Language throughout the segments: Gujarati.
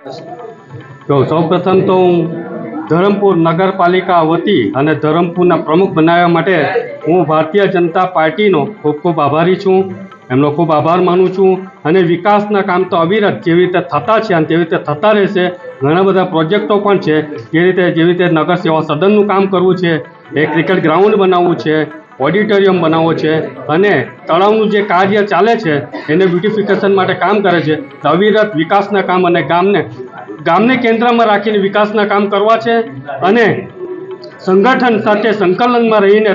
તો સૌપ્રથમ તો હું ધરમપુર નગરપાલિકા વતી અને ધરમપુરના પ્રમુખ બનાવવા માટે હું ભારતીય જનતા પાર્ટીનો ખૂબ ખૂબ આભારી છું. એમનો ખૂબ આભાર માનું છું. અને વિકાસના કામ તો અવિરત જેવી રીતે થતા છે અને તેવી રીતે થતા રહેશે. ઘણા બધા પ્રોજેક્ટો પણ છે. જેવી રીતે નગર સેવા સદનનું કામ કરવું છે, એક ક્રિકેટ ગ્રાઉન્ડ બનાવવું છે, ઓડિટોરિયમ બનાવવો છે અને તળાવનું જે કાર્ય ચાલે છે એને બ્યુટિફિકેશન માટે કામ કરે છે. અવિરત વિકાસના કામ અને ગામને કેન્દ્રમાં રાખીને વિકાસના કામ કરવા છે અને સંગઠન સાથે સંકલનમાં રહીને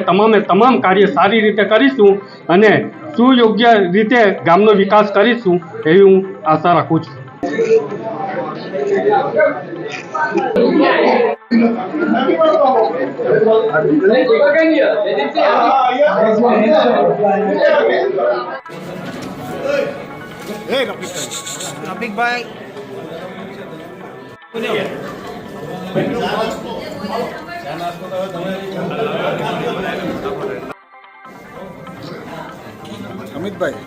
તમામ કાર્ય સારી રીતે કરીશું અને સુયોગ્ય રીતે ગામનો વિકાસ કરીશું એવી હું આશા રાખું છું. રફીકભાઈ અમિતભાઈ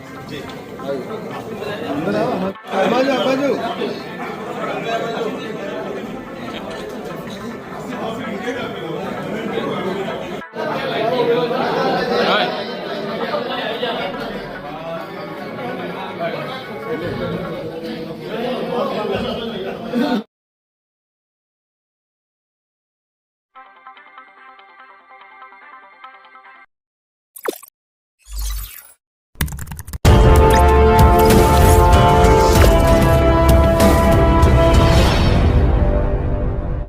બાજુ